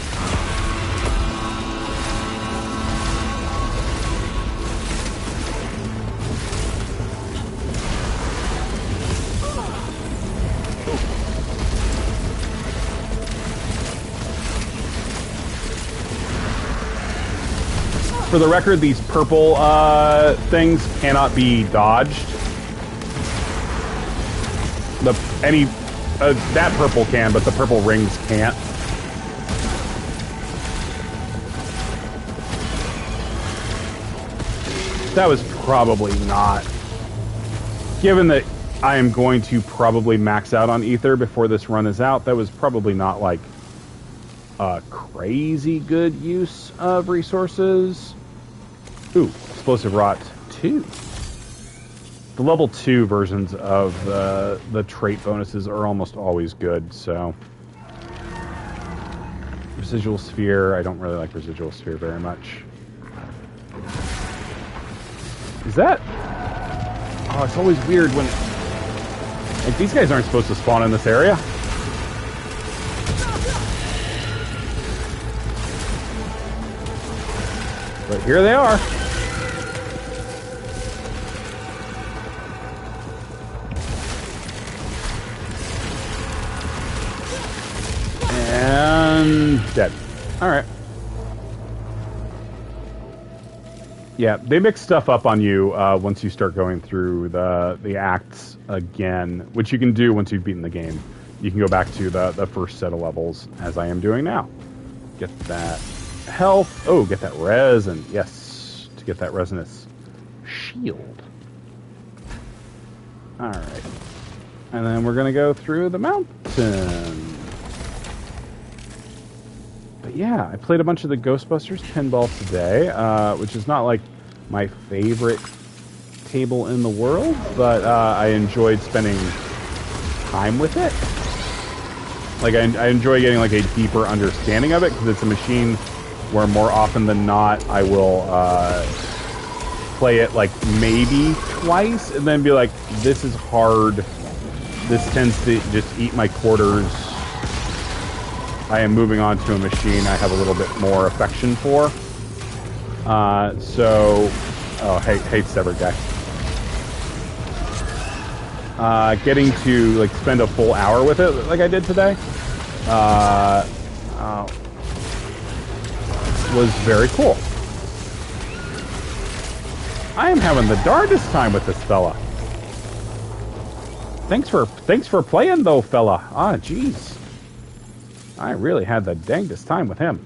For the record, these purple things cannot be dodged. That purple can, but the purple rings can't. That was probably not... Given that I am going to probably max out on Ether before this run is out, that was probably not, like, a crazy good use of resources. Ooh, Explosive Rot 2. The level 2 versions of the trait bonuses are almost always good, so... Residual Sphere, I don't really like Residual Sphere very much. Is that... Oh, it's always weird when... Like, these guys aren't supposed to spawn in this area. But here they are. And dead. Alright. Yeah, they mix stuff up on you once you start going through the acts again, which you can do once you've beaten the game. You can go back to the first set of levels, as I am doing now. Get that health. Oh, get that resin. Yes, to get that resinous shield. Alright. And then we're going to go through the mountain. But yeah, I played a bunch of the Ghostbusters pinball today, which is not like my favorite table in the world, but I enjoyed spending time with it. Like, I enjoy getting like a deeper understanding of it, because it's a machine where more often than not I will play it like maybe twice and then be like, this is hard. This tends to just eat my quarters. I am moving on to a machine I have a little bit more affection for. Oh, hey, Severed guy. Getting to like spend a full hour with it, like I did today, was very cool. I am having the darndest time with this fella. Thanks for playing though, fella. Ah, jeez. I really had the dangest time with him.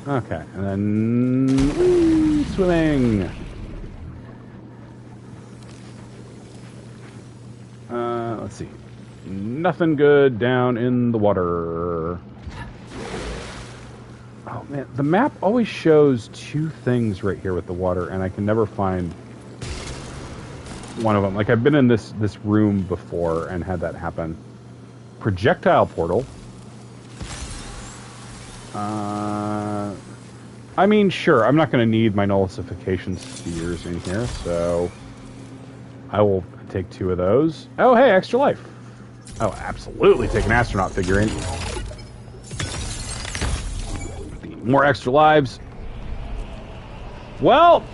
Okay, and then swimming. Let's see. Nothing good down in the water. Oh man, the map always shows two things right here with the water, and I can never find one of them. Like, I've been in this room before and had that happen. Projectile portal. I mean, sure, I'm not going to need my nullification spheres in here, so I will take 2 of those. Oh, hey, extra life. Oh, absolutely take an astronaut figurine. More extra lives. Well...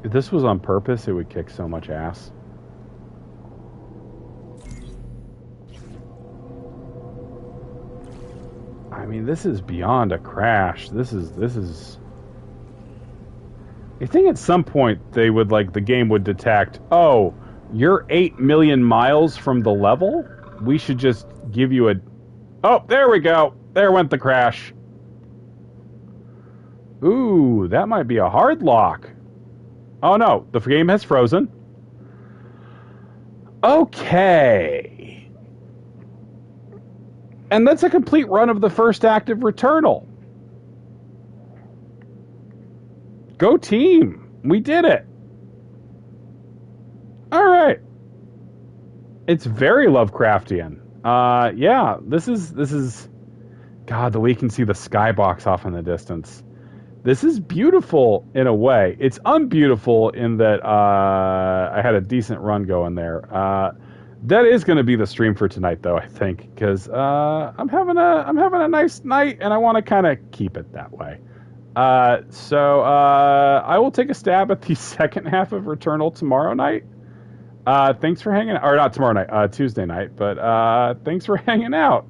If this was on purpose, it would kick so much ass. I mean, this is beyond a crash. This is... You think at some point they would, like, the game would detect, oh, you're 8 million miles from the level? We should just give you a... Oh, there we go! There went the crash. Ooh, that might be a hard lock. Oh no, the game has frozen. Okay. And that's a complete run of the first act of Returnal. Go team. We did it. All right. It's very Lovecraftian. Yeah, this is God, the way you can see the skybox off in the distance. This is beautiful in a way. It's unbeautiful in that I had a decent run going there. That is going to be the stream for tonight, though, I think, because I'm having a nice night, and I want to kind of keep it that way. So I will take a stab at the second half of Returnal tomorrow night. Thanks for hanging out. Or not tomorrow night, Tuesday night, but thanks for hanging out.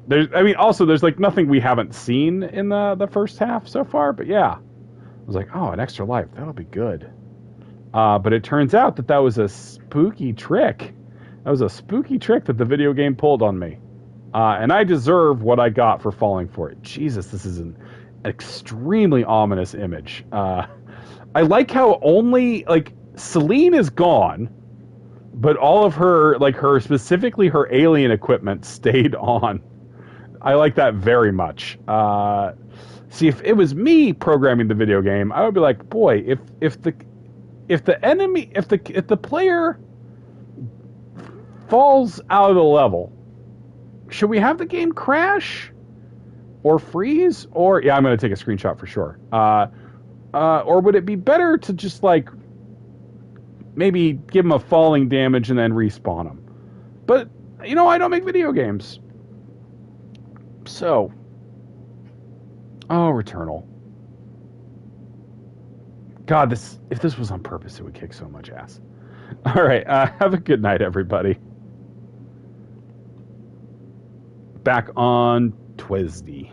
There's like nothing we haven't seen in the first half so far, but yeah. I was like, oh, an extra life. That'll be good. But it turns out that was a spooky trick. That was a spooky trick that the video game pulled on me. And I deserve what I got for falling for it. Jesus, this is an extremely ominous image. I like how only, like, Celine is gone, but all of her, like, specifically her alien equipment stayed on. I like that very much. See, if it was me programming the video game, I would be like, boy, if the player falls out of the level, should we have the game crash or freeze? Or yeah, I'm going to take a screenshot for sure. Or would it be better to just like maybe give them a falling damage and then respawn them? But you know, I don't make video games. So, Returnal. God, if this was on purpose, it would kick so much ass. All right, have a good night, everybody. Back on Tuesday.